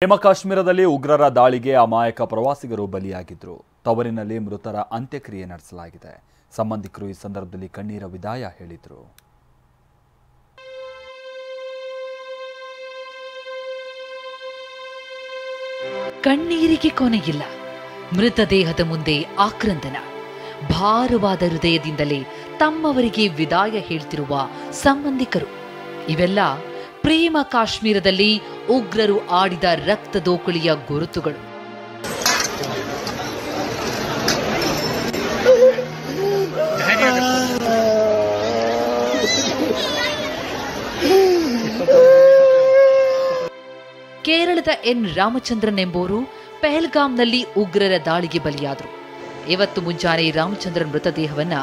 ಜಮ್ಮು ಕಾಶ್ಮೀರದಲ್ಲಿ ಉಗ್ರರ ದಾಳಿಗೆ ಅಮಾಯಕ ಪ್ರವಾಸಿಗರು ಬಲಿಯಾಗಿದ್ದರು. ತವರಿನಲ್ಲಿ ಮೃತರ ಅಂತ್ಯಕ್ರಿಯೆ ನಡೆಸಲಾಗಿದೆ. ಸಂಬಂಧಿಕರು ಈ ಸಂದರ್ಭದಲ್ಲಿ ಕಣ್ಣೀರ ವಿದಾಯ ಹೇಳಿದರು. ಕಣ್ಣೀರಿಗೆ ಕೊನೆಯಿಲ್ಲ. ಮೃತದೇಹದ ಮುಂದೆ ಆಕ್ರಂದನ. ಭಾರವಾದ ಹೃದಯದಿಂದಲೇ ತಮ್ಮವರಿಗೆ ವಿದಾಯ ಹೇಳ್ತಿರುವ ಸಂಬಂಧಿಕರು. ಇವೆಲ್ಲ ಪ್ರೇಮ ಕಾಶ್ಮೀರದಲ್ಲಿ ಉಗ್ರರು ಆಡಿದ ರಕ್ತದೋಕುಳಿಯ ಗುರುತುಗಳು. ಕೇರಳದ ಎನ್ ರಾಮಚಂದ್ರನ್ ಎಂಬುವರು ಪಹಲ್ಗಾಮ್ನಲ್ಲಿ ಉಗ್ರರ ದಾಳಿಗೆ ಬಲಿಯಾದರು. ಇವತ್ತು ಮುಂಜಾನೆ ರಾಮಚಂದ್ರನ್ ಮೃತದೇಹವನ್ನ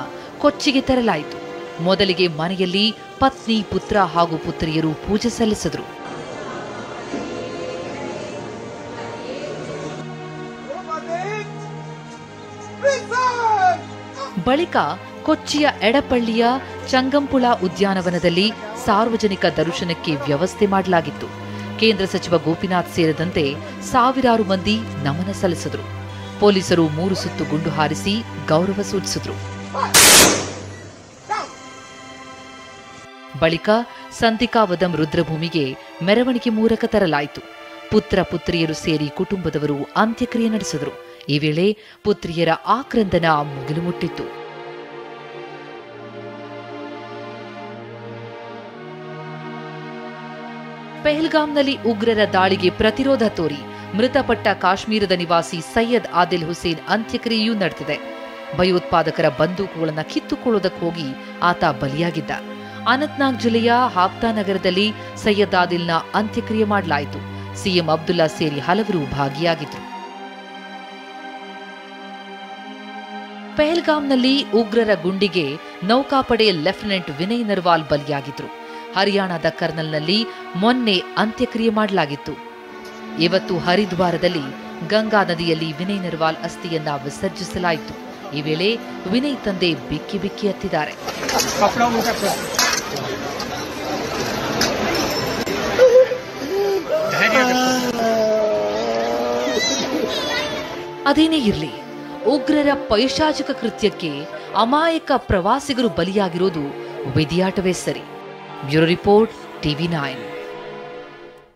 ಕೊಚ್ಚಿಗೆ ತರಲಾಯಿತು. ಮೊದಲಿಗೆ ಮನೆಯಲ್ಲಿ ಪತ್ನಿ, ಪುತ್ರ ಹಾಗೂ ಪುತ್ರಿಯರು ಪೂಜೆ ಸಲ್ಲಿಸಿದರು. ಬಳಿಕ ಕೊಚ್ಚಿಯ ಎಡಪಳ್ಳಿಯ ಚಂಗಂಪುಳ ಉದ್ಯಾನವನದಲ್ಲಿ ಸಾರ್ವಜನಿಕ ದರ್ಶನಕ್ಕೆ ವ್ಯವಸ್ಥೆ ಮಾಡಲಾಗಿತ್ತು. ಕೇಂದ್ರ ಸಚಿವ ಗೋಪಿನಾಥ್ ಸೇರಿದಂತೆ ಸಾವಿರಾರು ಮಂದಿ ನಮನ ಸಲ್ಲಿಸಿದರು. ಪೊಲೀಸರು 3 ಸುತ್ತು ಗುಂಡು ಹಾರಿಸಿ ಗೌರವ ಸೂಚಿಸಿದರು. ಬಳಿಕ ಸಂತಿಕಾವದಂ ರುದ್ರಭೂಮಿಗೆ ಮೆರವಣಿಗೆ ಮೂಲಕ ತರಲಾಯಿತು. ಪುತ್ರ ಪುತ್ರಿಯರು ಸೇರಿ ಕುಟುಂಬದವರು ಅಂತ್ಯಕ್ರಿಯೆ ನಡೆಸಿದರು. ಈ ವೇಳೆ ಪುತ್ರಿಯರ ಆಕ್ರಂದನ ಮುಗಿಲು ಮುಟ್ಟಿತ್ತು. ಪಹಲ್ಗಾಮ್ನಲ್ಲಿ ಉಗ್ರರ ದಾಳಿಗೆ ಪ್ರತಿರೋಧ ತೋರಿ ಮೃತಪಟ್ಟ ಕಾಶ್ಮೀರದ ನಿವಾಸಿ ಸೈಯದ್ ಆದಿಲ್ ಹುಸೇನ್ ಅಂತ್ಯಕ್ರಿಯೆಯೂ ನಡೆದಿದೆ. ಭಯೋತ್ಪಾದಕರ ಬಂದೂಕುಗಳನ್ನು ಕಿತ್ತುಕೊಳ್ಳೋದಕ್ಕೆ ಹೋಗಿ ಆತ ಬಲಿಯಾಗಿದ್ದ. ಅನಂತನಾಗ್ ಜಿಲ್ಲೆಯ ಹಾಪ್ತಾ ನಗರದಲ್ಲಿ ಸೈಯದ್ ಆದಿಲ್ನ ಅಂತ್ಯಕ್ರಿಯೆ ಮಾಡಲಾಯಿತು. ಸಿಎಂ ಅಬ್ದುಲ್ಲಾ ಸೇರಿ ಹಲವರು ಭಾಗಿಯಾಗಿದ್ದರು. ಪಹಲ್ಗಾಮ್ನಲ್ಲಿ ಉಗ್ರರ ಗುಂಡಿಗೆ ನೌಕಾಪಡೆ ಲೆಫ್ಟಿನೆಂಟ್ ವಿನಯ್ ನರ್ವಾಲ್ ಬಲಿಯಾಗಿದ್ರು. ಹರಿಯಾಣದ ಕರ್ನಲ್ನಲ್ಲಿ ಮೊನ್ನೆ ಅಂತ್ಯಕ್ರಿಯೆ ಮಾಡಲಾಗಿತ್ತು. ಇವತ್ತು ಹರಿದ್ವಾರದಲ್ಲಿ ಗಂಗಾ ನದಿಯಲ್ಲಿ ವಿನಯ್ ನರ್ವಾಲ್ ಅಸ್ಥಿಯನ್ನ ವಿಸರ್ಜಿಸಲಾಯಿತು. ಈ ವೇಳೆ ವಿನಯ್ ತಂದೆ ಬಿಕ್ಕಿ ಬಿಕ್ಕಿ ಹತ್ತಿದ್ದಾರೆ. ಅದೇನೇ ಇರಲಿ, ಉಗ್ರರ ಪೈಶಾಚಿಕ ಕೃತ್ಯಕ್ಕೆ ಅಮಾಯಕ ಪ್ರವಾಸಿಗರು ಬಲಿಯಾಗಿರೋದು ವಿಧಿಯಾಟವೇ ಸರಿ. Bureau report, TV9.